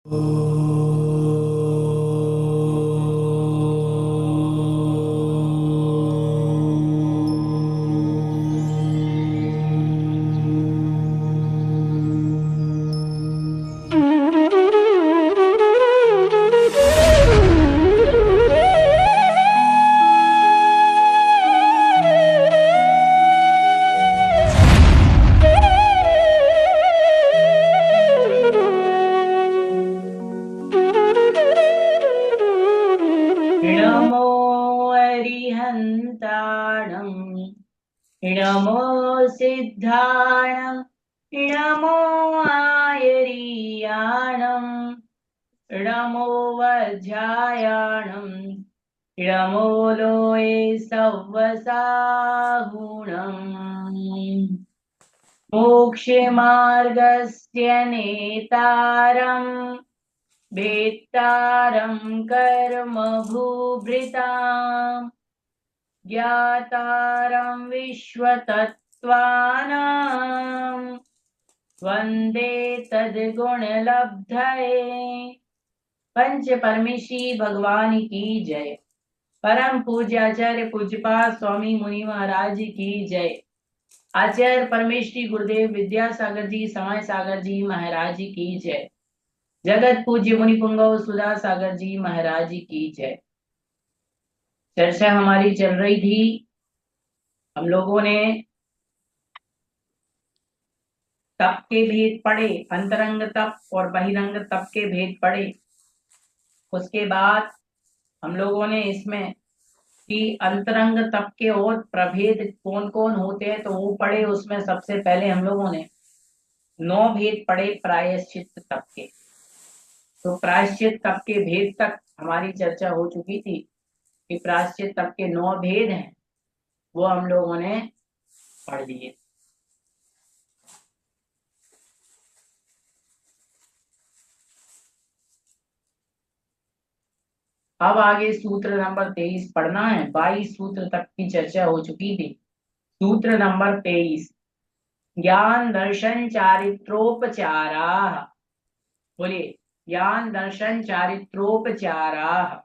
नमो अरिहन्ताणं नमो सिद्धाणं नमो आयरीयाणं नमो वज्रायाणं नमो लोये सव्वसाहुणम् मोक्षमार्गस्य नेतारम् भेत्तारं कर्म भूभृताम् ज्ञातारं विश्वतत्त्वानां वन्दे तद्गुणलब्धये। पंच परमेशी भगवान की जय। परम पूज्याचार्य पूज्यपाद स्वामी मुनि महाराज की जय। आचार्य परमेश्वरी गुरुदेव विद्यासागर जी समय सागर जी महाराज की जय। जगत पूज्य मुनि पुंगव सुधा सागर जी महाराज की जय। चर्चा हमारी चल रही थी, हम लोगों ने तप के भेद पढ़े, अंतरंग तप और बहिरंग तप के भेद पढ़े। उसके बाद हम लोगों ने इसमें कि अंतरंग तप के और प्रभेद कौन कौन होते हैं तो वो पढ़े। उसमें सबसे पहले हम लोगों ने 9 भेद पढ़े प्रायश्चित तप के। तो प्रायश्चित तप के भेद तक हमारी चर्चा हो चुकी थी कि प्रायश्चित तप के 9 भेद हैं, वो हम लोगों ने पढ़ लिए। अब आगे सूत्र नंबर 23 पढ़ना है। 22 सूत्र तक की चर्चा हो चुकी थी। सूत्र नंबर 23, ज्ञान दर्शन चारित्रोपचारा। बोलिए, ज्ञान दर्शन चारित्रोपचारा।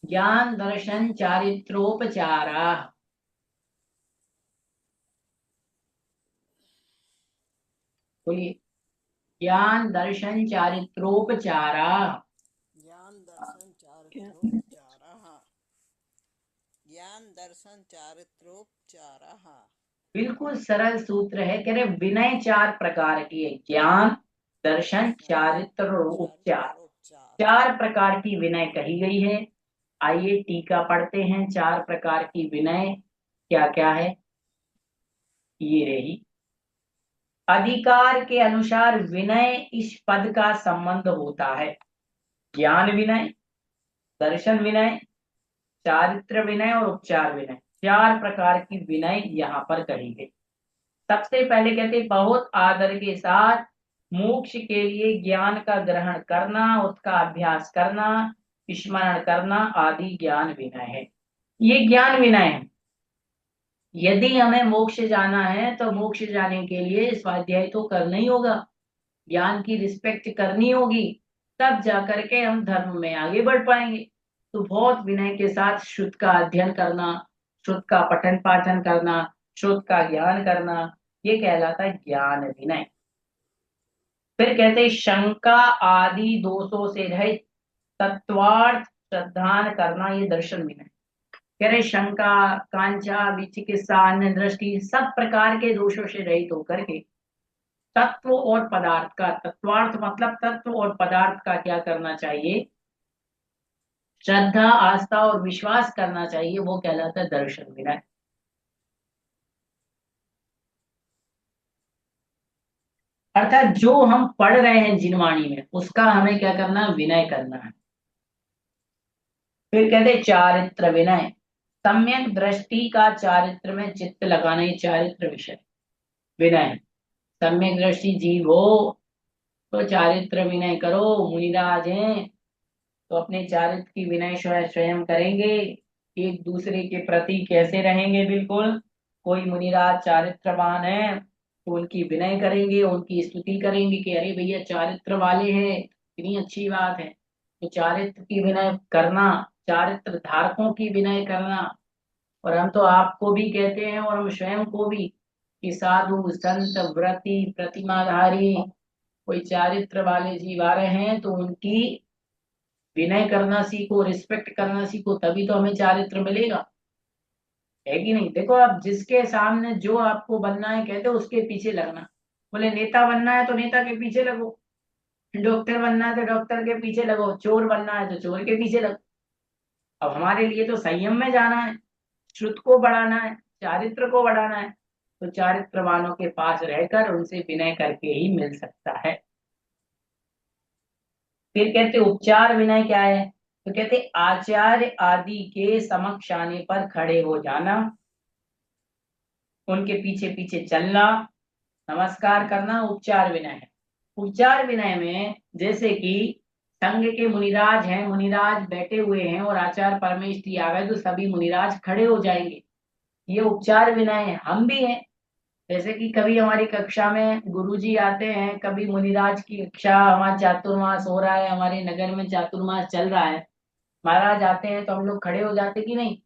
ज्ञान दर्शन चारित्रोपचारा। बोलिए, ज्ञान दर्शन चारित्रोपचारा। ज्ञान दर्शन चारित्रोपचारः। ज्ञान दर्शन चारित्रोपचारः। बिल्कुल सरल सूत्र है। कह रहे विनय 4 प्रकार की है, ज्ञान दर्शन चारित्र और उपचार। चारित्रोपचार। 4 प्रकार की विनय कही गई है। आइए टीका पढ़ते हैं। 4 प्रकार की विनय क्या क्या है। ये रही, अधिकार के अनुसार विनय इस पद का संबंध होता है। ज्ञान विनय, दर्शन विनय, चारित्र विनय और उपचार विनय। 4 प्रकार की विनय यहाँ पर कही गई। सबसे पहले कहते बहुत आदर के साथ मोक्ष के लिए ज्ञान का ग्रहण करना, उसका अभ्यास करना, स्मरण करना आदि ज्ञान विनय है। ये ज्ञान विनय है। यदि हमें मोक्ष जाना है तो मोक्ष जाने के लिए स्वाध्याय तो करना ही होगा, ज्ञान की रिस्पेक्ट करनी होगी, तब जाकर के हम धर्म में आगे बढ़ पाएंगे। तो बहुत विनय के साथ शुद्ध का अध्ययन करना, शुद्ध का पठन पाठन करना, शुद्ध का ज्ञान करना, ये कहलाता है ज्ञान विनय। फिर कहते शंका आदि दोषों से रहित तत्वार्थ श्रद्धान करना, ये दर्शन विनय। कह रहे शंका, कांचा, विचिकित्सा, अन्य दृष्टि, सब प्रकार के दोषों से रहित होकर के तत्व और पदार्थ का, तत्वार्थ मतलब तत्व और पदार्थ का क्या करना चाहिए, श्रद्धा, आस्था और विश्वास करना चाहिए, वो कहलाता है दर्शन विनय। अर्थात जो हम पढ़ रहे हैं जिन वाणी में, उसका हमें क्या करना है, विनय करना है। फिर कहते चारित्र विनय, सम्यक दृष्टि का चारित्र में चित्त लगाना, ये चारित्र विषय विनय। सम्यक दृष्टि जीव हो तो चारित्र विनय करो। मुनिराज हैं तो अपने चारित्र की विनय स्वयं स्वयं करेंगे। एक दूसरे के प्रति कैसे रहेंगे, बिल्कुल कोई मुनिराज चारित्रवान है तो उनकी विनय करेंगे, उनकी स्तुति करेंगे कि अरे भैया चारित्र वाले हैं, कितनी अच्छी बात है। तो चारित्र की विनय करना, चारित्र धारकों की विनय करना। और हम तो आपको भी कहते हैं और हम स्वयं को भी कि साधु संत व्रती प्रतिमाधारी कोई चारित्र वाले जीव आ रहे हैं तो उनकी विनय करना सीखो, रिस्पेक्ट करना सीखो, तभी तो हमें चारित्र मिलेगा। है कि नहीं? देखो आप जिसके सामने जो आपको बनना है कहते हो उसके पीछे लगना। बोले नेता बनना है तो नेता के पीछे लगो, डॉक्टर बनना है तो डॉक्टर के पीछे लगो, चोर बनना है तो चोर के पीछे लगो। अब हमारे लिए तो संयम में जाना है, श्रुत को बढ़ाना है, चारित्र को बढ़ाना है। तो चारित्रवानों के पास रहकर उनसे विनय करके ही मिल सकता है। फिर कहते उपचार विनय क्या है? तो कहते आचार्य आदि के समक्ष आने पर खड़े हो जाना, उनके पीछे पीछे चलना, नमस्कार करना उपचार विनय है। उपचार विनय में जैसे कि संघ के मुनिराज हैं, मुनिराज बैठे हुए हैं और आचार्य परमेष्ठी आ गए तो सभी मुनिराज खड़े हो जाएंगे, ये उपचार विनय है। हम भी हैं, जैसे कि कभी हमारी कक्षा में गुरुजी आते हैं, कभी मुनिराज की कक्षा, हमारा चातुर्मास हो रहा है, हमारे नगर में चातुर्मास चल रहा है, महाराज आते हैं तो हम लोग खड़े हो जाते कि नहीं?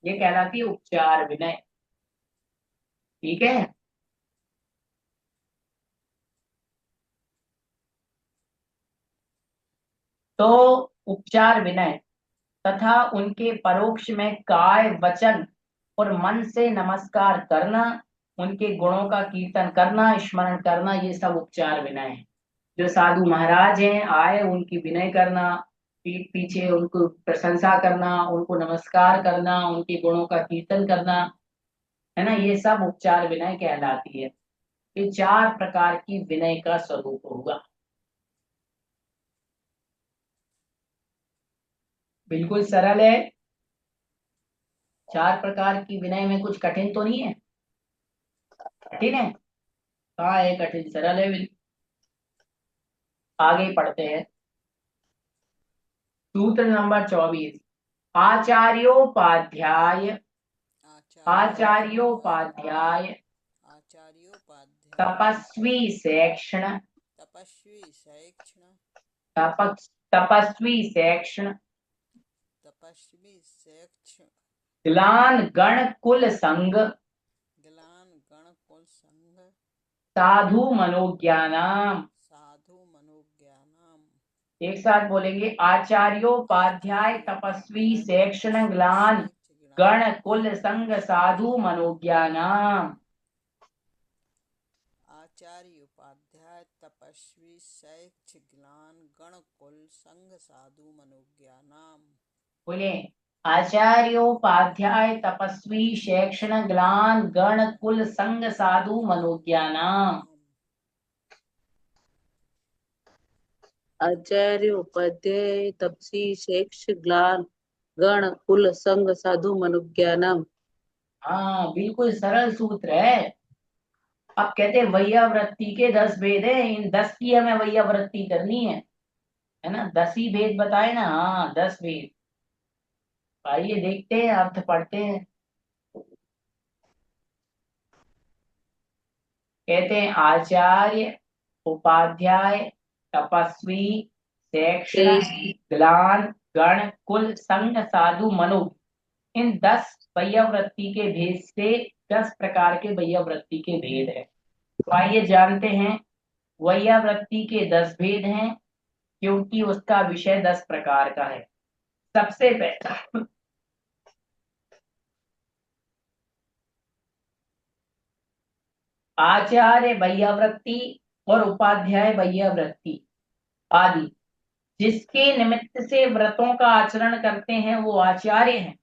ये कहलाती है उपचार विनय। ठीक है। तो उपचार विनय तथा उनके परोक्ष में काय वचन और मन से नमस्कार करना, उनके गुणों का कीर्तन करना, स्मरण करना, ये सब उपचार विनय है। जो साधु महाराज हैं आए उनकी विनय करना, पीठ पीछे उनको प्रशंसा करना, उनको नमस्कार करना, उनके गुणों का कीर्तन करना, है ना, ये सब उपचार विनय कहलाती है। ये चार प्रकार की विनय का स्वरूप होगा। बिल्कुल सरल है। चार प्रकार की विनय में कुछ कठिन तो नहीं है? कठिन है? कहाँ है कठिन? सरल है बिल्कुल। आगे पढ़ते हैं। सूत्र नंबर 24। आचार्योपाध्याय, आचार्योपाध्याय आचार्योपाध्याय तपस्वी सैक्षण, तपस्वी सैक्षण तपस्वी सैक्षण तपस्वी सैक्ष ग्लान गण कुल संग ग्लान गण कुल संग साधु मनोज्ञानाम। साधु मनोज्ञानम। एक साथ बोलेंगे, आचार्योपाध्याय तपस्वी आचार्योपाध्याय सैक्षण तपस्वी ग्लान सैक्ष गण कुल संग साधु मनोज्ञानाम। आचार्य उपाध्याय तपस्वी सैक्ष ज्ञान गण कुल संग साधु मनोज्ञानाम। बोले, आचार्योपाध्याय तपस्वी शैक्षण ग्लान गण कुल संग साधु मनोज्ञानाम। आचार्य उपाध्याय तपसी शेक्ष ग्लान गण कुल संग साधु मनुज्ञानम। हाँ बिल्कुल सरल सूत्र है। अब कहते हैं वैयावृत्ति के 10 भेद है, इन 10 की हमें वैयावृत्ति करनी है ना, 10 ही भेद बताए ना, हाँ 10 भेद। आइए देखते हैं, अर्थ पढ़ते हैं। कहते हैं आचार्य उपाध्याय तपस्वी शैक्षण शेष ग्लान गण कुल संग साधु मनु, इन 10 वैयावृत्ति के भेद से 10 प्रकार के वैयावृत्ति के भेद है। तो आइए जानते हैं। वैयावृत्ति के 10 भेद हैं क्योंकि उसका विषय 10 प्रकार का है। सबसे पहला आचार्य वैयावृत्ति और उपाध्याय वैयावृत्ति आदि जिसके निमित्त से व्रतों का आचरण करते हैं वो आचार्य हैं,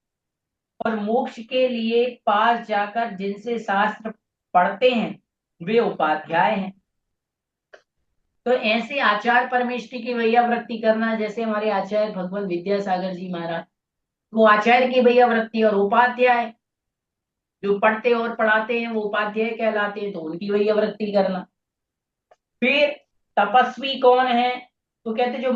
और मोक्ष के लिए पास जाकर जिनसे शास्त्र पढ़ते हैं वे उपाध्याय हैं। तो ऐसे आचार्य परमेष्टि की वैयावृत्ति करना, जैसे हमारे आचार्य भगवान विद्यासागर जी महाराज, वो आचार्य की वैयावृत्ति, और उपाध्याय जो पढ़ते और पढ़ाते हैं वो उपाध्याय कहलाते हैं, तो उनकी वैयावृत्ति करना। फिर तपस्वी कौन है? तो कहते जो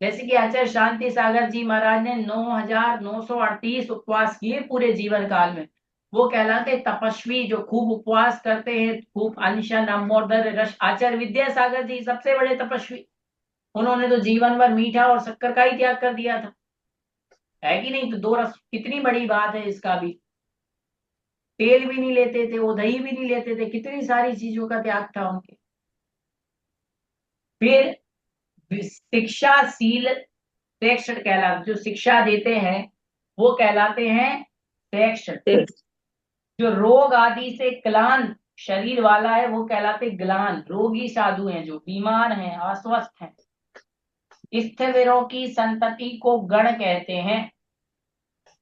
जैसे कि आचार्य शांति सागर जी महाराज ने 9,938 उपवास किए पूरे जीवन काल में, वो कहलाते तपस्वी, जो खूब उपवास करते हैं, खूब अनशन अमोदर रस। आचार्य विद्यासागर जी सबसे बड़े तपस्वी, उन्होंने तो जीवन भर मीठा और शक्कर का ही त्याग कर दिया था, है कि नहीं? तो दो रस कितनी बड़ी बात है इसका भी। तेल भी नहीं लेते थे वो, दही भी नहीं लेते थे, कितनी सारी चीजों का त्याग था उनके। फिर शिक्षाशील शिक्षण कहलाते, जो शिक्षा देते हैं वो कहलाते हैं शिक्षण। जो रोग आदि से क्लांत शरीर वाला है वो कहलाते ग्लान, रोगी साधु हैं, जो बीमार हैं, अस्वस्थ हैं। स्थिविरों की संतति को गण कहते हैं,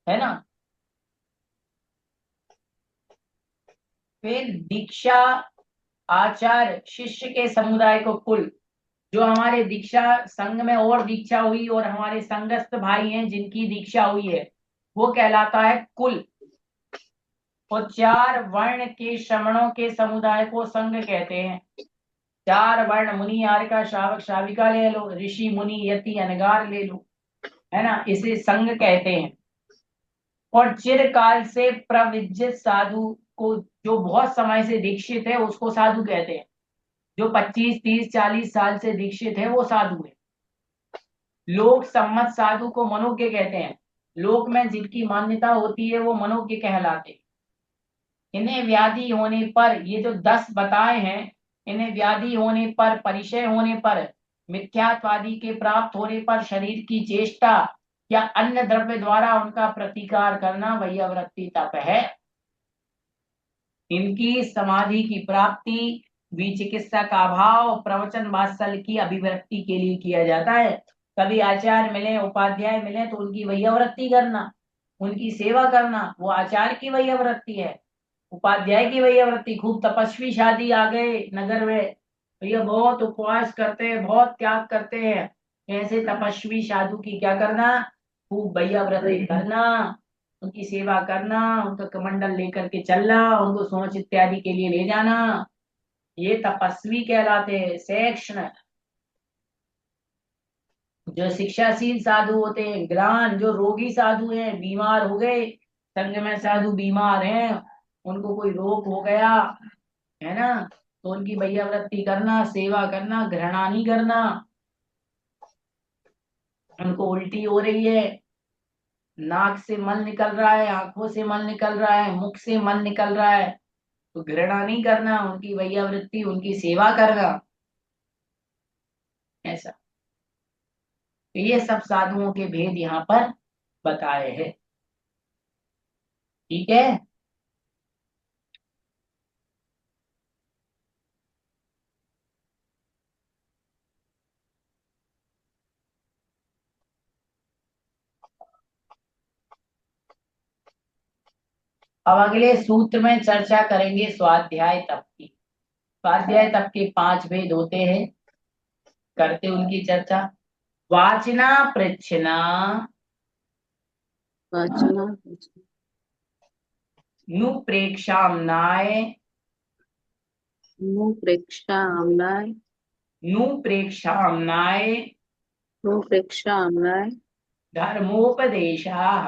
है ना। फिर दीक्षा आचार्य शिष्य के समुदाय को कुल, जो हमारे दीक्षा संघ में और दीक्षा हुई और हमारे संगस्थ भाई हैं जिनकी दीक्षा हुई है, वो कहलाता है कुल। और 4 वर्ण के श्रमणों के समुदाय को संघ कहते हैं। 4 वर्ण मुनि आर्य श्रावक श्राविका ले लो, ऋषि मुनि यति अनगार ले लो, है ना, इसे संघ कहते हैं। और चिरकाल से प्रविज्य साधु को, जो बहुत समय से दीक्षित है, उसको साधु कहते हैं। जो 25 30 40 साल से दीक्षित है वो साधु है। लोक सम्मत साधु को मनोज्ञ कहते हैं। लोक में जिनकी मान्यता होती है वो मनोज्ञ कहलाते हैं। इन्हें व्याधि होने पर, ये जो 10 बताए हैं, इन्हें व्याधि होने पर, परिचय होने पर, मिथ्यात्वादी के प्राप्त होने पर, शरीर की चेष्टा या अन्य द्रव्य द्वारा उनका प्रतिकार करना वही अवृत्ति तप है। इनकी समाधि की प्राप्ति विचिकित्सा का अभाव, प्रवचन वात्सल्य की अभिव्यक्ति के लिए किया जाता है। कभी आचार्य मिले, उपाध्याय मिले तो उनकी वही अवृत्ति करना, उनकी सेवा करना, वो आचार्य की वही अवृत्ति है, उपाध्याय की वही अवृत्ति। खूब तपस्वी शादी आ गए नगर में, तो ये बहुत उपवास करते हैं, बहुत त्याग करते हैं, ऐसे तपस्वी साधु की क्या करना, खूब वही अवृत्ति करना, उनकी सेवा करना, उनका कमंडल लेकर के चलना, उनको सोच इत्यादि के लिए ले जाना, ये तपस्वी कहलाते हैं। सेक्शन जो शिक्षाशील साधु होते हैं, ग्रान जो रोगी साधु हैं, बीमार हो गए, संग में साधु बीमार हैं, उनको कोई रोग हो गया, है ना, तो उनकी वैयावृत्ति करना, सेवा करना, घृणा नहीं करना। उनको उल्टी हो रही है, नाक से मल निकल रहा है, आंखों से मल निकल रहा है, मुख से मल निकल रहा है, तो घृणा नहीं करना, उनकी वैयावृत्ति, उनकी सेवा करना, ऐसा। तो ये सब साधुओं के भेद यहाँ पर बताए हैं। ठीक है। अब अगले सूत्र में चर्चा करेंगे स्वाध्याय तप की। स्वाध्याय तप के 5 भेद होते हैं, करते उनकी चर्चा। वाचना प्रच्छना, वाचना नुप्रेक्षाम्नाय, प्रेक्षा आमनाय, नुप्रेक्षाम्नाय प्रेक्षा आमनाय, धर्मोपदेशाः।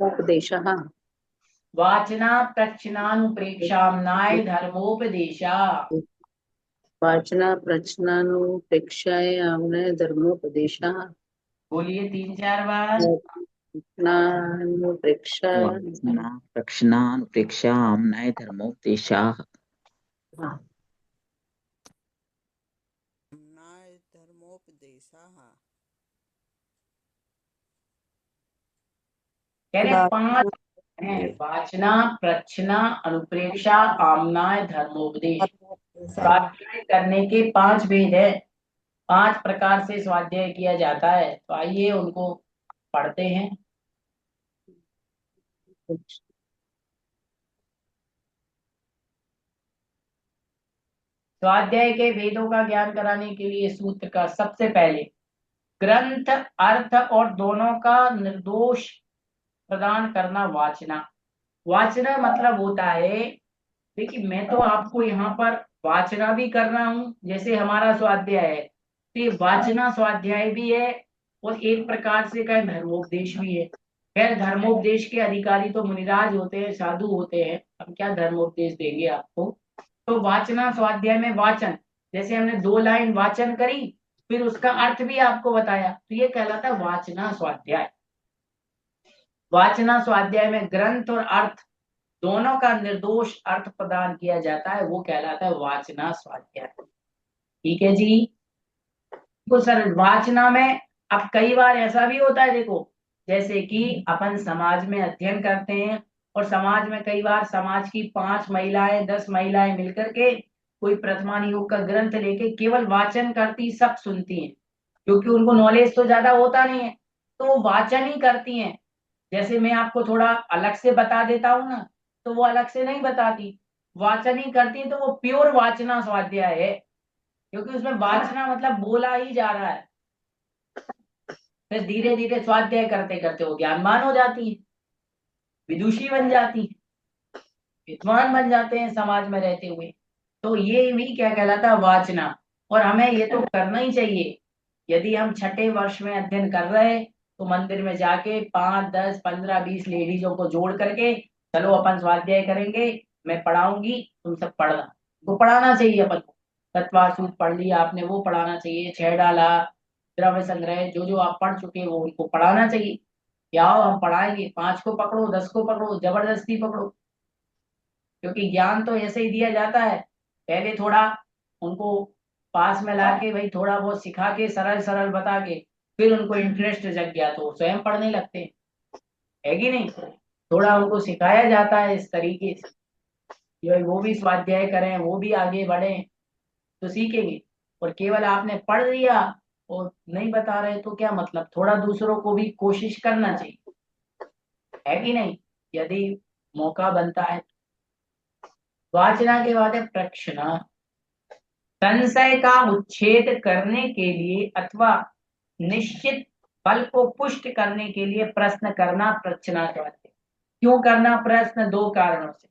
उपदेशः। वाचना प्रच्छनानुप्रेक्षाम्नाय धर्मोपदेशाः। वाचना प्रश्नानुप्रेक्षाय आमनाय धर्मोपदेशः। बोलिए 3 4 बार। वाचनानुप्रेक्षा वासना प्रक्षणानुप्रेक्षाम्नाय धर्मोपदेशाः। नाय धर्मोपदेशाः। कह रहे 5 हैं, वाचना प्रच्छना अनुप्रेक्षा आमनाय धर्मोपदेश। स्वाध्याय करने के 5 भेद है, 5 प्रकार से स्वाध्याय किया जाता है। तो आइए उनको पढ़ते हैं। स्वाध्याय के भेदों का ज्ञान कराने के लिए सूत्र का सबसे पहले ग्रंथ अर्थ और दोनों का निर्दोष प्रदान करना वाचना। वाचना मतलब होता है, देखिए मैं तो आपको यहाँ पर वाचना भी कर रहा हूँ, जैसे हमारा स्वाध्याय है, तो ये वाचना स्वाध्याय भी है और एक प्रकार से का धर्मोपदेश भी है। खैर धर्मोपदेश के अधिकारी तो मुनिराज होते हैं, साधु होते हैं, हम क्या धर्मोपदेश देंगे आपको। तो वाचना स्वाध्याय में वाचन, जैसे हमने 2 लाइन वाचन करी, फिर उसका अर्थ भी आपको बताया, तो ये कहलाता है वाचना स्वाध्याय। वाचना स्वाध्याय में ग्रंथ और अर्थ दोनों का निर्दोष अर्थ प्रदान किया जाता है, वो कहलाता है वाचना स्वाध्याय। ठीक है जी। तो सर वाचना में अब कई बार ऐसा भी होता है, देखो जैसे कि अपन समाज में अध्ययन करते हैं और समाज में कई बार समाज की 5 महिलाएं 10 महिलाएं मिलकर के कोई प्रथमा योग का ग्रंथ लेके केवल वाचन करती, सब सुनती हैं, क्योंकि उनको नॉलेज तो ज्यादा होता नहीं है, तो वो वाचन ही करती हैं। जैसे मैं आपको थोड़ा अलग से बता देता हूँ ना, तो वो अलग से नहीं बताती, वाचन ही करती है, तो वो प्योर वाचना स्वाध्याय है, क्योंकि उसमें वाचना मतलब बोला ही जा रहा है। फिर धीरे धीरे स्वाध्याय करते करते वो ज्ञानवान हो जाती है, विदुषी बन जाती है, विद्वान बन जाते हैं समाज में रहते हुए। तो ये भी क्या कहलाता है वाचना। और हमें ये तो करना ही चाहिए। यदि हम छठे वर्ष में अध्ययन कर रहे हैं तो मंदिर में जाके 5 10 15 20 लेडीजों को जोड़ करके चलो अपन स्वाध्याय करेंगे, मैं पढ़ाऊंगी, तुम सब पढ़ना। तो पढ़ाना चाहिए अपन को। तत्वार सूत्र पढ़ लिया आपने, वो पढ़ाना चाहिए। 6 डाला, द्रव्य संग्रह, जो जो आप पढ़ चुके हैं वो उनको पढ़ाना चाहिए। क्या हो हम पढ़ाएंगे, 5 को पकड़ो 10 को पकड़ो, जबरदस्ती पकड़ो, क्योंकि ज्ञान तो ऐसे ही दिया जाता है। पहले थोड़ा उनको पास में लाके भाई थोड़ा बहुत सिखा के सरल सरल बता के, फिर उनको इंटरेस्ट जग गया तो स्वयं पढ़ने लगते हैं, है कि नहीं। थोड़ा उनको सिखाया जाता है इस तरीके से कि भाई वो भी स्वाध्याय करें, वो भी आगे बढ़े, तो सीखेंगे। और केवल आपने पढ़ लिया और नहीं बता रहे तो क्या मतलब। थोड़ा दूसरों को भी कोशिश करना चाहिए, है कि नहीं, यदि मौका बनता है। वाचना के बाद है प्रश्न। संशय का उच्छेद करने के लिए अथवा निश्चित फल को पुष्ट करने के लिए प्रश्न करना प्रश्न कहते हैं। क्यों करना प्रश्न? 2 कारणों से।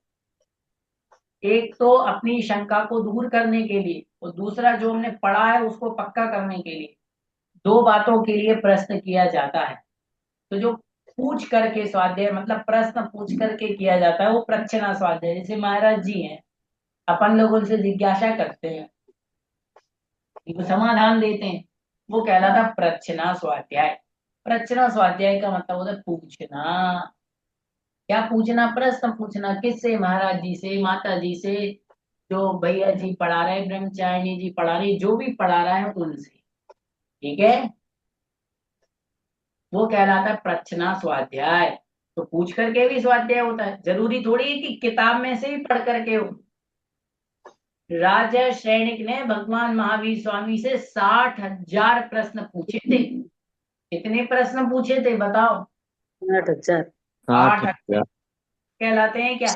एक तो अपनी शंका को दूर करने के लिए, और दूसरा जो हमने पढ़ा है उसको पक्का करने के लिए। 2 बातों के लिए प्रश्न किया जाता है। तो जो पूछ करके स्वाध्याय मतलब प्रश्न पूछ करके किया जाता है वो प्रश्न स्वाध्याय। जैसे महाराज जी हैं, अपन लोग उनसे जिज्ञासा करते हैं, इनको समाधान देते हैं, वो कहलाता प्रश्न स्वाध्याय। प्रश्न स्वाध्याय का मतलब होता है पूछना। क्या पूछना? प्रश्न पूछना। किससे? महाराज जी से, माता जी से, जो भैया जी पढ़ा रहे, ब्रह्मचारिणी जी पढ़ा रही, जो भी पढ़ा रहा है उनसे। ठीक है, वो कहलाता है प्रश्न स्वाध्याय। तो पूछ करके भी स्वाध्याय होता है, जरूरी थोड़ी है कि किताब में से ही पढ़ करके हो। राजा सैनिक ने भगवान महावीर स्वामी से 60,000 प्रश्न पूछे थे। कितने प्रश्न पूछे थे बताओ? 8,000। 60,000 60,000। कहलाते हैं क्या?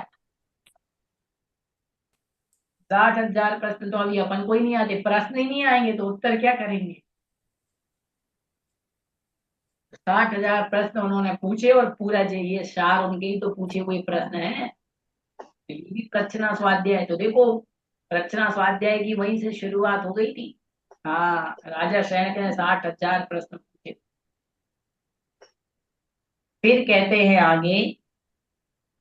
60,000 प्रश्न तो अभी अपन को ही नहीं आते। प्रश्न ही नहीं आएंगे तो उत्तर क्या करेंगे? 60,000 प्रश्न उन्होंने पूछे और पूरा जो ये सार उनके ही तो पूछे हुए प्रश्न है। तो ये भी प्रश्न स्वाध्याय। तो देखो प्रश्न स्वाध्याय की वहीं से शुरुआत हो गई थी। हाँ, राजा सैनिक ने 60,000 प्रश्न पूछे। फिर कहते हैं आगे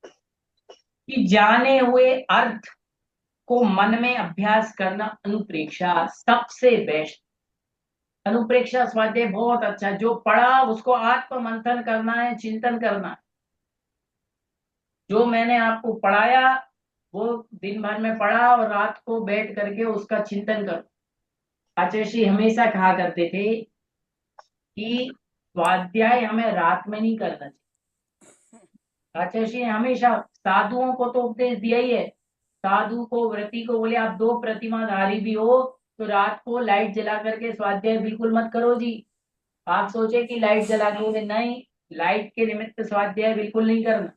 कि जाने हुए अर्थ को मन में अभ्यास करना अनुप्रेक्षा सबसे बेस्ट। अनुप्रेक्षा स्वाध्याय बहुत अच्छा। जो पढ़ा उसको आत्म मंथन करना है, चिंतन करना है। जो मैंने आपको पढ़ाया वो दिन भर में पढ़ा और रात को बैठ करके उसका चिंतन करो। आचार्य जी हमेशा कहा करते थे कि स्वाध्याय हमें रात में नहीं करना चाहिए। आचार्य जी ने हमेशा साधुओं को तो उपदेश दिया ही है। साधु को, व्रती को बोले आप 2 प्रतिमाधारी भी हो तो रात को लाइट जला करके स्वाध्याय बिल्कुल मत करो जी। आप सोचे कि लाइट जला के, नहीं, लाइट के निमित्त स्वाध्याय बिल्कुल नहीं करना।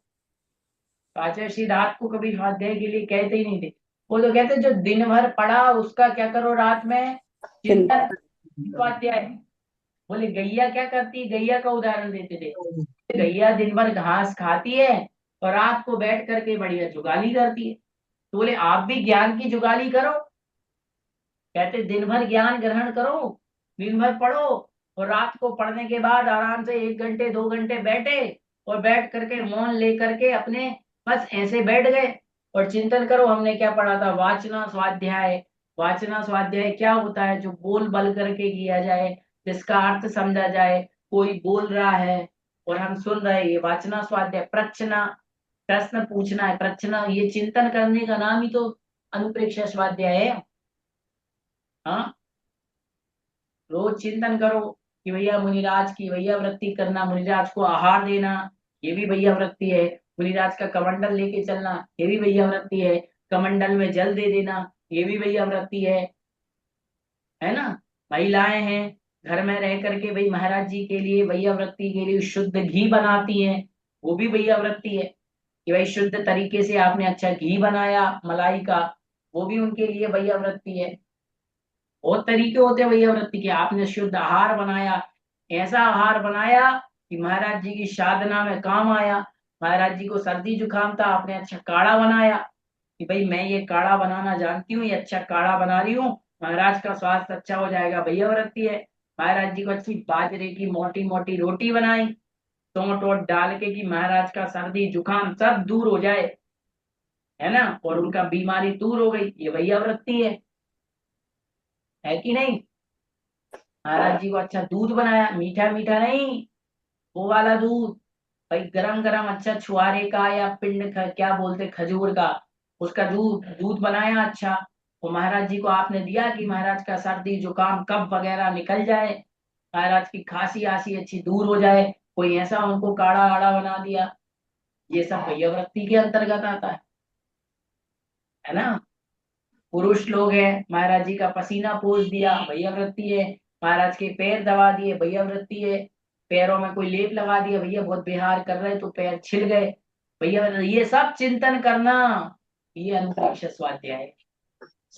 तो आचार्य श्री रात को कभी स्वाध्याय के लिए कहते ही नहीं थे। वो तो कहते जो दिन भर पढ़ा उसका क्या करो रात में चिंतन, स्वाध्याय। बोले गैया क्या करती? गैया का उदाहरण देते थे। गैया दिन भर घास खाती है और रात को बैठ करके बढ़िया जुगाली करती है। तो बोले आप भी ज्ञान की जुगाली करो। कहते दिन भर ज्ञान ग्रहण करो, दिन भर पढ़ो और रात को पढ़ने के बाद आराम से 1 घंटे 2 घंटे बैठे और बैठ करके मौन लेकर के अपने बस ऐसे बैठ गए और चिंतन करो। हमने क्या पढ़ा था? वाचना स्वाध्याय। वाचना स्वाध्याय क्या होता है? जो बोल बल करके किया जाए, जिसका अर्थ समझा जाए। कोई बोल रहा है और हम सुन रहे हैं, ये वाचना स्वाध्याय। प्रश्न, प्रश्न पूछना है, प्रश्न, ये चिंतन करने का नाम ही तो अनुप्रेक्षा स्वाध्याय है। हाँ, रोज चिंतन करो कि भैया मुनिराज की भैया वृत्ति करना, मुनिराज को आहार देना, ये भी भैया वृत्ति है। मुनिराज का कमंडल लेके चलना, ये भी भैया वृत्ति है। कमंडल में जल दे देना, ये भी भैया वृत्ति है ना। महिलाएं हैं, घर में रह करके भाई महाराज जी के लिए भैया वृत्ति के लिए शुद्ध घी बनाती हैं, वो भी भैया वृत्ति है कि भाई शुद्ध तरीके से आपने अच्छा घी बनाया मलाई का, वो भी उनके लिए भैया वृत्ति है। बहुत तरीके होते हैं भैया वृत्ति के। आपने शुद्ध आहार बनाया, ऐसा आहार बनाया कि महाराज जी की साधना में काम आया। महाराज जी को सर्दी जुकाम था, आपने अच्छा काढ़ा बनाया कि भाई मैं ये काढ़ा बनाना जानती हूँ, ये अच्छा काढ़ा बना रही हूँ, महाराज का स्वास्थ्य अच्छा हो जाएगा, भैया वृत्ति है। महाराज जी को अच्छी बाजरे की मोटी मोटी रोटी बनाई, सौंठ वोट डाल के कि महाराज का सर्दी जुकाम सब दूर हो जाए, है ना, और उनका बीमारी दूर हो गई, ये भैया वृत्ति है कि नहीं। महाराज जी को अच्छा दूध बनाया, मीठा मीठा नहीं, वो वाला दूध, भाई गरम गरम अच्छा छुआरे का या पिंड का क्या बोलते खजूर का, उसका दूध दूध बनाया अच्छा। वो महाराज जी को आपने दिया कि महाराज का सर्दी जुकाम कफ वगैरह निकल जाए, महाराज की खांसी आसी अच्छी दूर हो जाए, कोई ऐसा उनको काढ़ा आड़ा बना दिया। ये सब भैयावृत्ति के अंतर्गत आता है ना। पुरुष लोग हैं, महाराज जी का पसीना पोंछ दिया, भैया वृत्ति है। महाराज के पैर दबा दिए, भैया वृत्ति है। पैरों में कोई लेप लगा दिया, भैया बहुत बिहार कर रहे तो पैर छिल गए, भैया ये सब चिंतन करना, ये अनुप्रेक्ष स्वाध्याय है।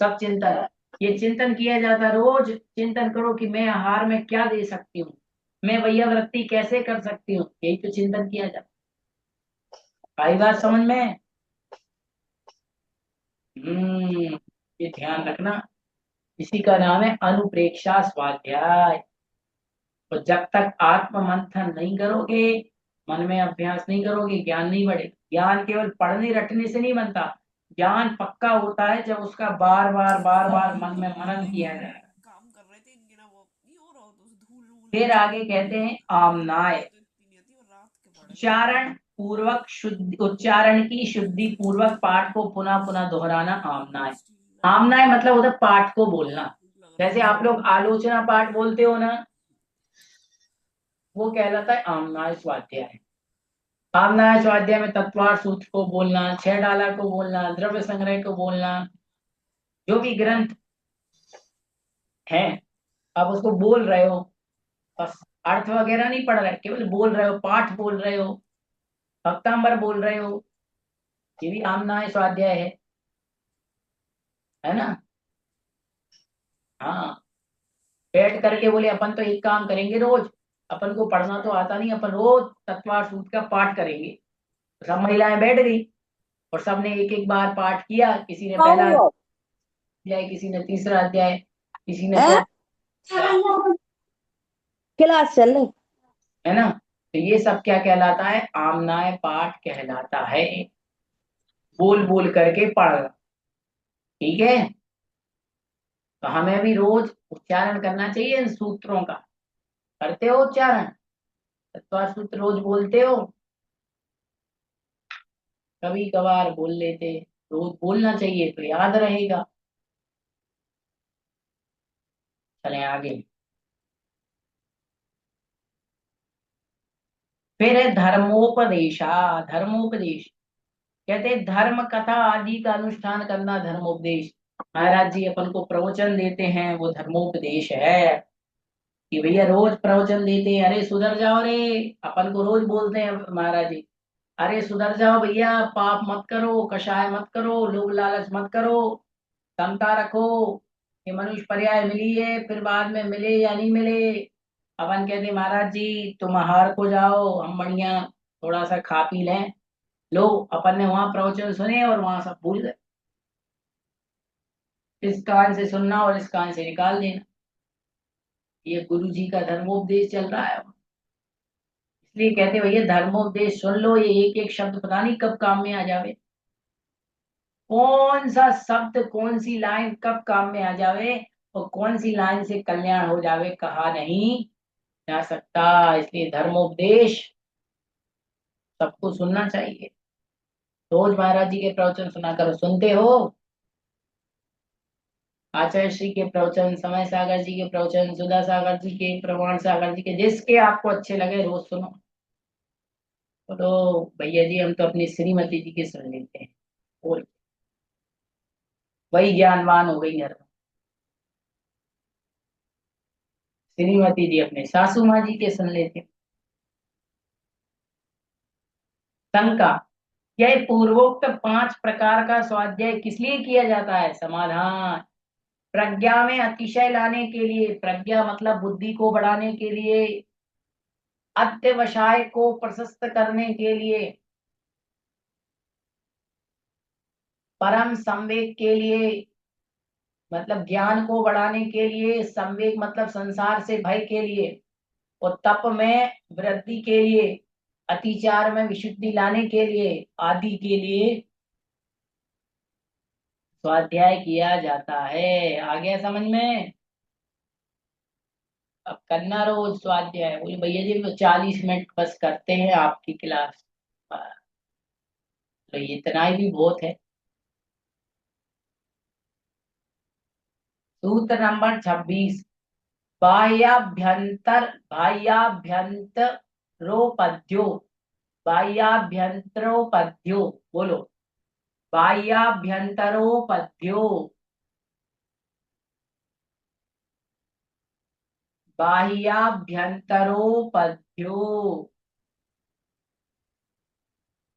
सब चिंतन, ये चिंतन किया जाता है। रोज चिंतन करो कि मैं आहार में क्या दे सकती हूँ, मैं भैया वृत्ति कैसे कर सकती हूँ, यही तो चिंतन किया जाता है। आई बात समझ में? ये ध्यान रखना, इसी का नाम है अनुप्रेक्षा स्वाध्याय। तो जब तक आत्म मंथन नहीं करोगे, मन में अभ्यास नहीं करोगे, ज्ञान नहीं बढ़ेगा। ज्ञान केवल पढ़ने रटने से नहीं बनता, ज्ञान पक्का होता है जब उसका बार बार बार बार मन में मनन किया जाए। काम कर रहे थे इनके ना, वो नहीं हो रहा होता, उस धूल वूल फिर में आगे कहते हैं आमनाय, तो इतनी नहीं आती, और रात के पढ़े थे। उच्चारण पूर्वक शुद्धि, उच्चारण की शुद्धि पूर्वक पाठ को पुनः पुनः दोहराना आमनाय। आमनाय मतलब होता है पाठ को बोलना। जैसे आप लोग आलोचना पाठ बोलते हो ना, वो कहलाता है आमनाय स्वाध्याय। आमनाय स्वाध्याय में तत्वार सूत्र को बोलना, छह डाला को बोलना, द्रव्य संग्रह को बोलना, जो भी ग्रंथ है आप उसको बोल रहे हो, बस अर्थ वगैरह नहीं पढ़ रहे, केवल बोल रहे हो, पाठ बोल रहे हो, भक्तांबर बोल रहे हो, ये भी आमनाय स्वाध्याय है ना। हाँ, बैठ करके बोले अपन तो एक काम करेंगे रोज, अपन को पढ़ना तो आता नहीं, अपन रोज तत्वार सूत्र का पाठ करेंगे। सब महिलाएं बैठ गई और सबने एक एक बार पाठ किया, किसी ने पहला अध्याय, किसी ने तीसरा अध्याय, किसी ने चौथा, क्लास चल रही है ना। तो ये सब क्या कहलाता है? आमनाय पाठ कहलाता है, बोल बोल करके पढ़ना। ठीक है, तो हमें भी रोज उच्चारण करना चाहिए इन सूत्रों का। करते हो उच्चारण? तत्वार सूत्र रोज बोलते हो? कभी कभार बोल लेते, रोज बोलना चाहिए तो याद रहेगा। चले आगे। फिर है धर्मोपदेशा। धर्मोपदेश कहते हैं धर्म कथा आदि का अनुष्ठान करना धर्मोपदेश। महाराज जी अपन को प्रवचन देते हैं, वो धर्मोपदेश है कि भैया रोज प्रवचन देते हैं, अरे सुधर जाओ रे। अपन को रोज बोलते हैं महाराज जी, अरे सुधर जाओ भैया, पाप मत करो, कषाय मत करो, लोभ लालच मत करो, समता रखो, ये मनुष्य पर्याय मिली है, फिर बाद में मिले या नहीं मिले। अपन कहते महाराज जी तुम आहार को जाओ, हम बढ़िया थोड़ा सा खा पी लें। लो, अपन ने वहां प्रवचन सुने और वहां सब भूल गए। इस कान से सुनना और इस कान से निकाल देना। ये गुरु जी का धर्मोपदेश चल रहा है। इसलिए कहते भैया धर्मोपदेश सुन लो, ये एक एक शब्द पता नहीं कब काम में आ जावे, कौन सा शब्द कौन सी लाइन कब काम में आ जावे और कौन सी लाइन से कल्याण हो जावे कहा नहीं जा सकता। इसलिए धर्मोपदेश सबको सुनना चाहिए। रोज महाराज जी के प्रवचन सुना करो, सुनते हो? आचार्य श्री के प्रवचन, समय सागर जी के प्रवचन, सुधा सागर जी के, प्रमाण सागर जी के, जिसके आपको अच्छे लगे रोज सुनो। तो भैया जी हम तो अपनी श्रीमती जी के सुन लेते हैं, और वही ज्ञानवान हो गई घर में। श्रीमती जी अपने सासू माँ जी के सुन लेते हैं। शंका, यह पूर्वोक्त 5 प्रकार का स्वाध्याय किस लिए किया जाता है? समाधान, प्रज्ञा में अतिशय लाने के लिए, प्रज्ञा मतलब बुद्धि को बढ़ाने के लिए, अत्यवसाय को प्रशस्त करने के लिए, परम संवेग के लिए, मतलब ज्ञान को बढ़ाने के लिए, संवेग मतलब संसार से भय के लिए, और तप में वृद्धि के लिए, अतिचार में विशुद्धि लाने के लिए, आदि के लिए स्वाध्याय किया जाता है। आ गया समझ में? अब करना रोज स्वाध्याय। बोले भैया जी तो 40 मिनट बस करते हैं आपकी क्लास, तो इतना ही भी बहुत है। सूत्र नंबर 26, बाह्याभ्यंतरोपद्यो, बाह्याभ्यंतरोपद्यो, बोलो, बाह्याभ्यंतरोपद्यो, बाह्याभ्यंतरोपद्यो,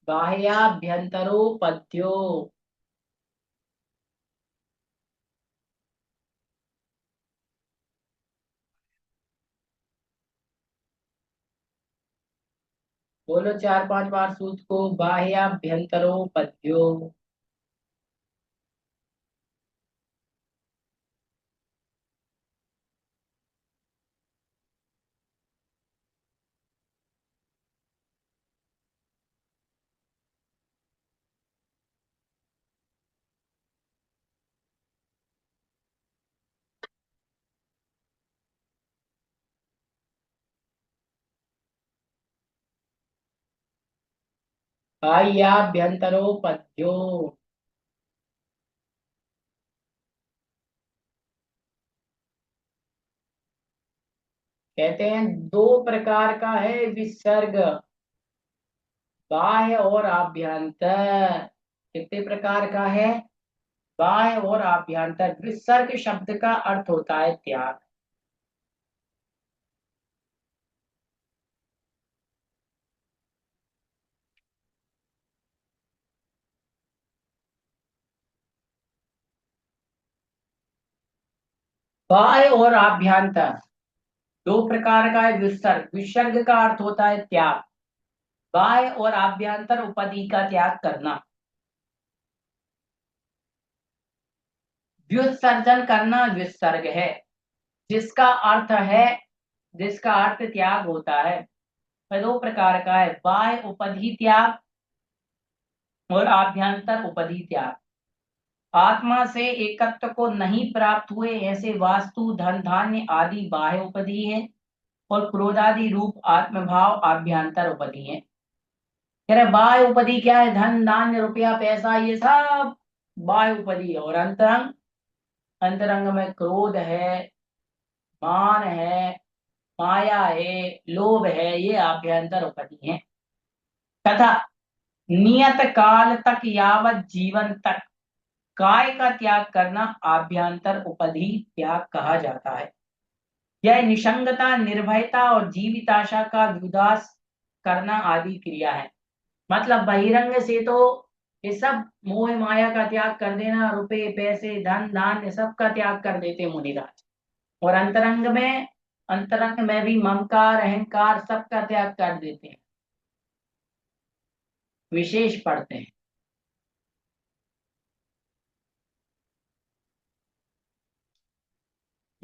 बाह्याभ्यंतरोपद्यो। बोलो 4-5 बार सूत्र को, बाह्याभ्यंतरोपद्यो। बाह्याभ्यंतरोपद्यो, कहते हैं 2 प्रकार का है विसर्ग, बाह्य और आभ्यंतर। कितने प्रकार का है? बाह्य और आभ्यंतर। विसर्ग शब्द का अर्थ होता है त्याग। बाह्य और आभ्यंतर 2 प्रकार का है विसर्ग। विसर्ग का अर्थ होता है त्याग, बाह्य और आभ्यंतर उपाधि का त्याग करना। व्युत्सर्जन करना विसर्ग है, जिसका अर्थ है, जिसका अर्थ त्याग होता है। वह 2 प्रकार का है, बाह्य उपाधि त्याग और आभ्यंतर उपाधि त्याग। आत्मा से एकत्व को नहीं प्राप्त हुए ऐसे वास्तु धन धान्य आदि बाह्य उपाधि है, और क्रोधादि रूप आत्मभाव आभ्यंतर उपाधि है। कह रहे बाह्य उपाधि क्या है? धन धान्य रुपया पैसा ये सब बाह्य उपाधि है। और अंतरंग, अंतरंग में क्रोध है, मान है, माया है, लोभ है, ये आभ्यंतर उपाधि है। तथा नियत काल तक यावत जीवन तक काय का त्याग करना आभ्यंतर उपाधि त्याग कहा जाता है। यह निसंगता, निर्भयता और जीविताशा का विदास करना आदि क्रिया है। मतलब बहिरंग से तो ये सब मोह माया का त्याग कर देना, रुपए पैसे धन धान्य सब का त्याग कर देते मुनिराज। और अंतरंग में, अंतरंग में भी ममकार अहंकार सब का त्याग कर देते हैं, विशेष पढ़ते हैं।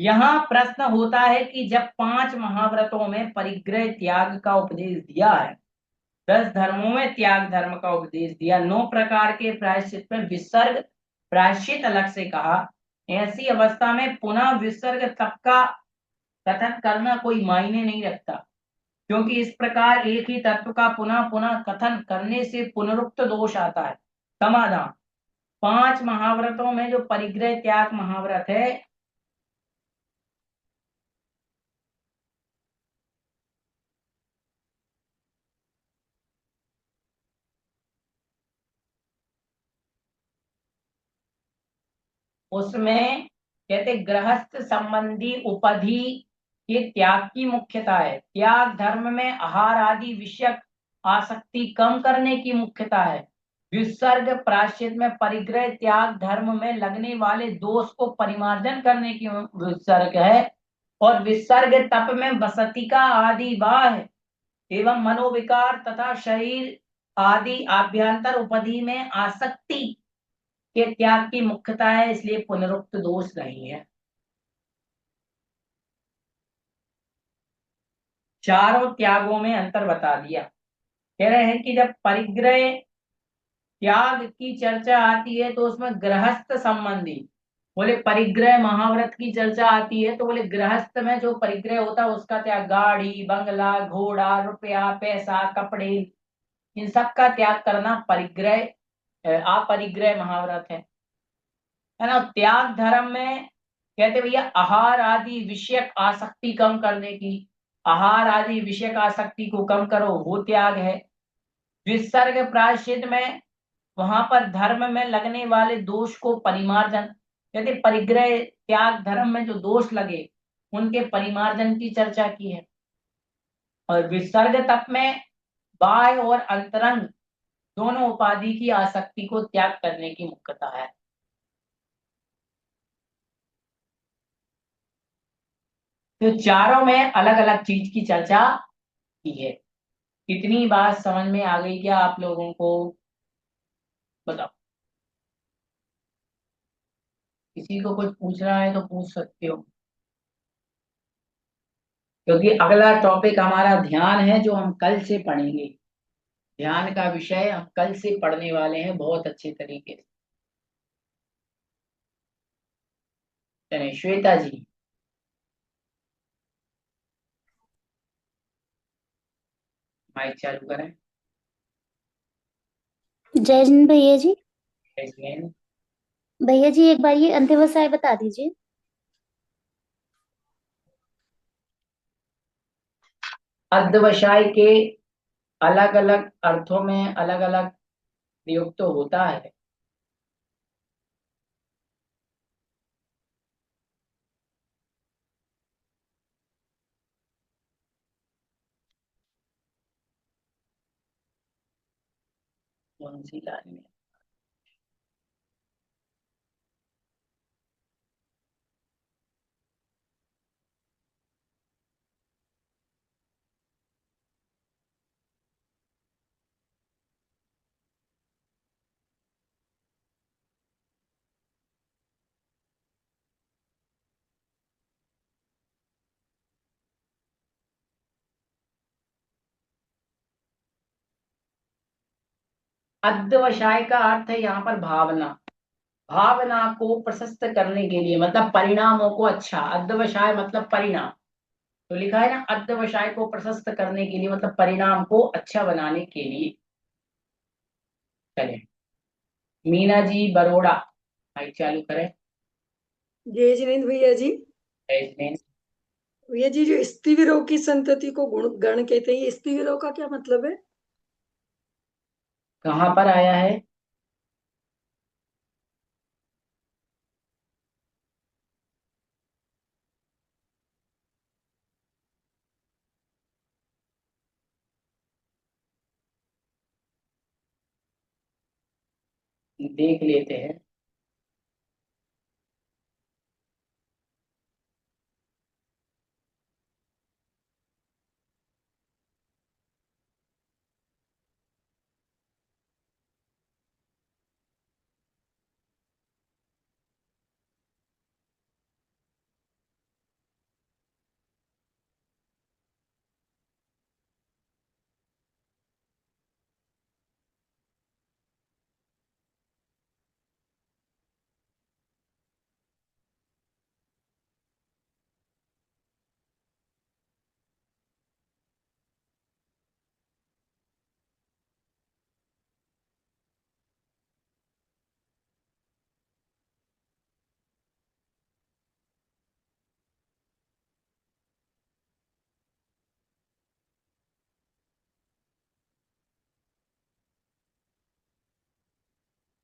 यहाँ प्रश्न होता है कि जब 5 महाव्रतों में परिग्रह त्याग का उपदेश दिया है, 10 धर्मों में त्याग धर्म का उपदेश दिया, 9 प्रकार के प्रायश्चित में विसर्ग प्रायश्चित अलग से कहा, ऐसी अवस्था में पुनः विसर्ग तप का कथन करना कोई मायने नहीं रखता, क्योंकि इस प्रकार एक ही तत्व का पुनः पुनः कथन करने से पुनरुक्त दोष आता है। समाधान: 5 महाव्रतों में जो परिग्रह त्याग महाव्रत है, उसमें कहते गृहस्थ संबंधी उपाधि के त्याग की मुख्यता है। त्याग धर्म में आहार आदि विषयक आसक्ति कम करने की मुख्यता है। विसर्ग प्रायश्चित में परिग्रह त्याग धर्म में लगने वाले दोष को परिमार्जन करने की विसर्ग है। और विसर्ग तप में वसतिका आदि बाह एवं मनोविकार तथा शरीर आदि आभ्यंतर उपाधि में आसक्ति के त्याग की मुख्यता है, इसलिए पुनरुक्त दोष नहीं है। चारों त्यागों में अंतर बता दिया। कह रहे हैं कि जब परिग्रह त्याग की चर्चा आती है तो उसमें गृहस्थ संबंधी, बोले परिग्रह महाव्रत की चर्चा आती है तो बोले गृहस्थ में जो परिग्रह होता है उसका त्याग, गाड़ी बंगला घोड़ा रुपया पैसा कपड़े, इन सब का त्याग करना परिग्रह अपरिग्रह महाव्रत है ना। त्याग धर्म में कहते भैया आहार आदि विषयक आसक्ति कम करने की, आहार आदि विषयक आसक्ति को कम करो, वो त्याग है। विसर्ग प्रायश्चित में वहां पर धर्म में लगने वाले दोष को परिमार्जन, कहते परिग्रह त्याग धर्म में जो दोष लगे उनके परिमार्जन की चर्चा की है। और विसर्ग तप में बाह्य और अंतरंग दोनों उपाधि की आसक्ति को त्याग करने की मुख्यता है। तो चारों में अलग अलग चीज की चर्चा की है। कितनी बात समझ में आ गई क्या आप लोगों को, बताओ। किसी को कुछ पूछना है तो पूछ सकते हो, क्योंकि अगला टॉपिक हमारा ध्यान है जो हम कल से पढ़ेंगे। ध्यान का विषय हम कल से पढ़ने वाले हैं बहुत अच्छे तरीके से। चलिए श्वेता जी, माइक चालू करें। जय हिंद भैया जी। Again, भैया जी एक बार ये अंत्यवसाय बता दीजिए। अध्यवसाय के अलग अलग अर्थों में अलग अलग प्रयोग तो होता है। कौन सी लाइन में? अध्यवसाय का अर्थ है यहाँ पर भावना, भावना को प्रशस्त करने के लिए, मतलब परिणामों को अच्छा, अध्यवसाय मतलब परिणाम। तो लिखा है ना, अध्यवसाय को प्रशस्त करने के लिए मतलब परिणाम को अच्छा बनाने के लिए। चले मीना जी बरोड़ा, माइक चालू करें। जय जिनेन्द्र भैया जी। इसमें भैया जी जो स्त्रीवीरों की संतति को गुण गण कहते हैं, ये स्त्रीवीरों का क्या मतलब है? कहाँ पर आया है? देख लेते हैं।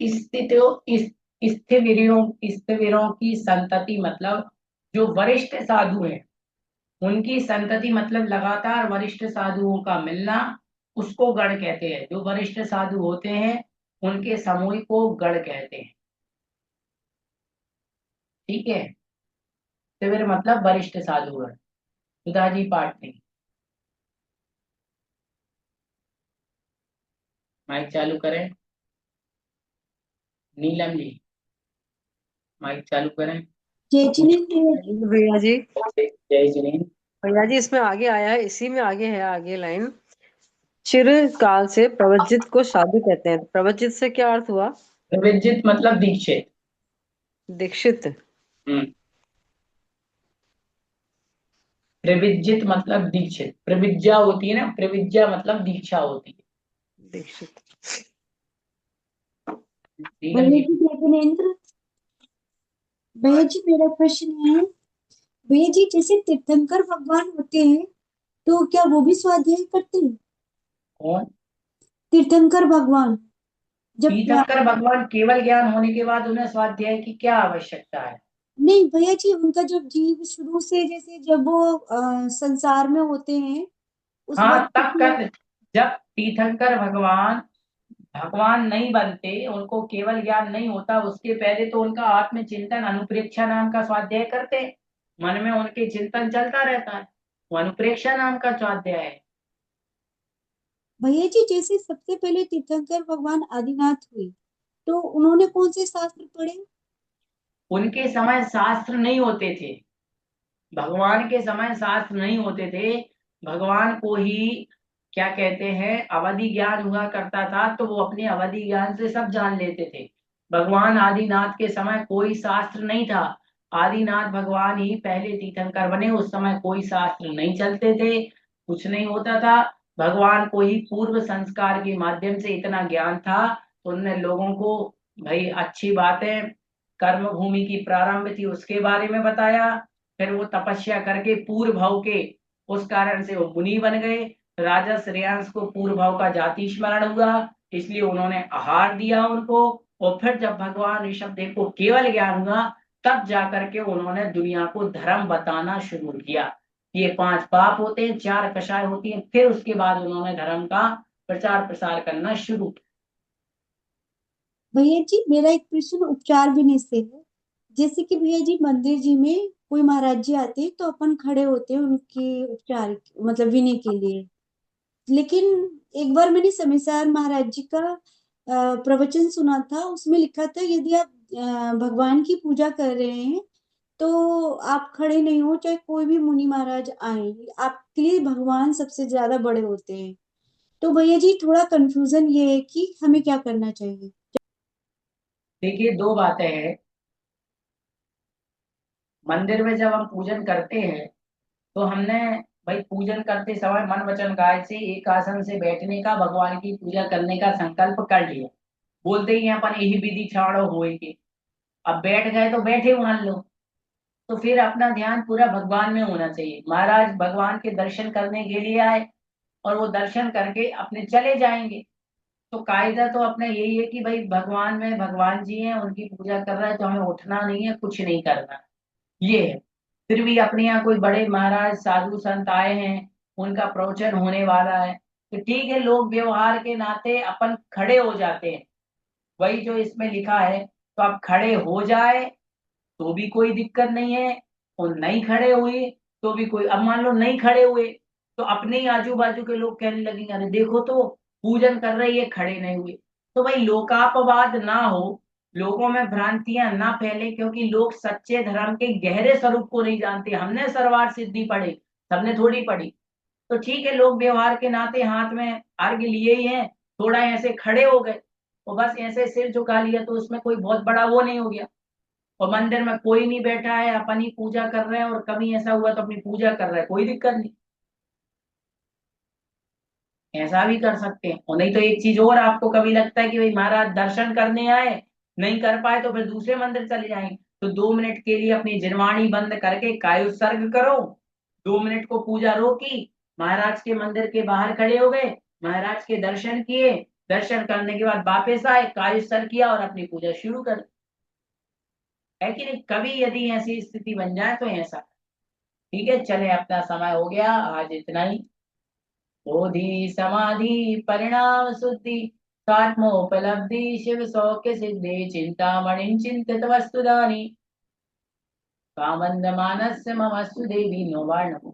स्थिविरों की संतति मतलब जो वरिष्ठ साधु हैं उनकी संतति मतलब लगातार वरिष्ठ साधुओं का मिलना, उसको गण कहते हैं। जो वरिष्ठ साधु होते हैं उनके समूह को गण कहते हैं। ठीक है, शिविर मतलब वरिष्ठ साधुगण। सुधाजी पाठ नहीं। माइक चालू करें। नीलम जी माइक चालू करें। जय जिनेन्द्र भैया जी। जय जिनेन्द्र। भैया जी इसमें आगे आया है, इसी में आगे है, आगे लाइन, चिरकाल से प्रवज्जित को साधु कहते हैं। प्रवज्जित से क्या अर्थ हुआ? प्रविजित मतलब दीक्षित। दीक्षित। प्रविजित मतलब दीक्षित। प्रविज्ञा होती है ना, प्रविज्ञा मतलब दीक्षा होती है। दीक्षित। नीलम भैया जी जी जय जिनेन्द्र। भैया जी मेरा प्रश्न है, भैया जी जैसे तीर्थंकर भगवान होते हैं तो क्या वो भी स्वाध्याय करते हैं? कौन? तीर्थंकर भगवान जब तीर्थंकर भगवान केवल ज्ञान होने के बाद उन्हें स्वाध्याय की क्या आवश्यकता है? नहीं भैया जी, उनका जब जीव शुरू से जैसे जब वो संसार में होते हैं उस हाँ वक्त तब कर। जब तीर्थंकर भगवान भगवान नहीं बनते, उनको केवल ज्ञान नहीं होता, उसके पहले तो उनका आत्मचिंतन अनुप्रेक्षा नाम का स्वाध्याय करते हैं। मन में उनके चिंतन चलता रहता है, वो अनुप्रेक्षा नाम का स्वाध्याय है। भैया जी जैसे सबसे पहले तीर्थंकर भगवान आदिनाथ हुए तो उन्होंने कौन से शास्त्र पढ़े? उनके समय शास्त्र नहीं होते थे। भगवान के समय शास्त्र नहीं होते थे। भगवान को ही क्या कहते हैं, अवधि ज्ञान हुआ करता था, तो वो अपने अवधि ज्ञान से सब जान लेते थे। भगवान आदिनाथ के समय कोई शास्त्र नहीं था। आदिनाथ भगवान ही पहले तीर्थंकर बने, उस समय कोई शास्त्र नहीं चलते थे, कुछ नहीं होता था। भगवान को ही पूर्व संस्कार के माध्यम से इतना ज्ञान था, तो उन्होंने लोगों को भाई अच्छी बातें, कर्म भूमि की प्रारंभ थी उसके बारे में बताया। फिर वो तपस्या करके पूर्व भाव के उस कारण से वो मुनि बन गए। राजा श्रेयांश को पूर्व भाव का जाति स्मरण हुआ, इसलिए उन्होंने आहार दिया उनको। और फिर जब भगवान ऋषभदेव को केवल ज्ञान हुआ, तब जाकर के उन्होंने दुनिया को धर्म बताना शुरू किया। ये 5 पाप होते हैं, 4 कषाय होती हैं, फिर उसके बाद उन्होंने धर्म का प्रचार प्रसार करना शुरू किया। भैया जी मेरा एक प्रश्न उपचार विनय से है। जैसे कि भैया जी मंदिर जी में कोई महाराज जी आते हैं तो अपन खड़े होते हैं उनके उपचार मतलब विनय के लिए। लेकिन एक बार मैंने समयसार महाराज जी का प्रवचन सुना था, उसमें लिखा था यदि आप भगवान की पूजा कर रहे हैं तो आप खड़े नहीं हो, चाहे कोई भी मुनि महाराज आए, आपके लिए भगवान सबसे ज्यादा बड़े होते हैं। तो भैया जी थोड़ा कंफ्यूजन ये है कि हमें क्या करना चाहिए? देखिए 2 बातें हैं। मंदिर में जब हम पूजन करते हैं तो हमने भाई पूजन करते समय मन वचन काया से एक आसन से बैठने का, भगवान की पूजा करने का संकल्प कर लिया। बोलते ही हैं अपन यही विधि छाड़ो होएगी। अब बैठ गए तो बैठे मान लो, तो फिर अपना ध्यान पूरा भगवान में होना चाहिए। महाराज भगवान के दर्शन करने के लिए आए और वो दर्शन करके अपने चले जाएंगे, तो कायदा तो अपना यही है कि भाई भगवान में भगवान जी हैं, उनकी पूजा कर रहा है, तो हमें उठना नहीं है, कुछ नहीं करना, ये है। फिर भी अपने यहाँ कोई बड़े महाराज साधु संत आए हैं, उनका प्रवचन होने वाला है, तो ठीक है, लोग व्यवहार के नाते अपन खड़े हो जाते हैं। वही जो इसमें लिखा है, तो आप खड़े हो जाए तो भी कोई दिक्कत नहीं है, और नहीं खड़े हुए तो भी कोई। अब मान लो नहीं खड़े हुए तो अपने ही आजू बाजू के लोग कहने लगेंगे अरे देखो तो पूजन कर रही है, खड़े नहीं हुए। तो भाई लोकापवाद ना हो, लोगों में भ्रांतियां ना फैले, क्योंकि लोग सच्चे धर्म के गहरे स्वरूप को नहीं जानते। हमने सरवार सिद्धि पढ़ी, सबने थोड़ी पढ़ी। तो ठीक है, लोग व्यवहार के नाते हाथ में अर्घ्य लिए ही हैं, थोड़ा ऐसे खड़े हो गए और बस ऐसे सिर झुका लिया, तो उसमें कोई बहुत बड़ा वो नहीं हो गया। और मंदिर में कोई नहीं बैठा है, अपन ही पूजा कर रहे हैं, और कभी ऐसा हुआ तो अपनी पूजा कर रहे हैं, कोई दिक्कत नहीं, ऐसा भी कर सकते हैं। और नहीं तो एक चीज और, आपको कभी लगता है कि भाई महाराज दर्शन करने आए, नहीं कर पाए, तो फिर दूसरे मंदिर चले जाएंगे, तो 2 मिनट के लिए अपनी जिनवाणी बंद करके काय उत्सर्ग करो। 2 मिनट को पूजा रोकी, महाराज के मंदिर के बाहर खड़े हो गए, महाराज के दर्शन किए, दर्शन करने के बाद वापस आए, कार्य सर किया और अपनी पूजा शुरू कर, है कि नहीं। कभी यदि ऐसी स्थिति बन जाए तो ऐसा। ठीक है, चले, अपना समय हो गया, आज इतना ही। बोधि समाधि परिणाम शुद्धि स्वात्मोपलब्धि शिव सौख्य सिद्धि चिंतामणिं चिंतित वस्तुदानि कामन्दमानस्य ममस्तु देवी नोवार्णम्।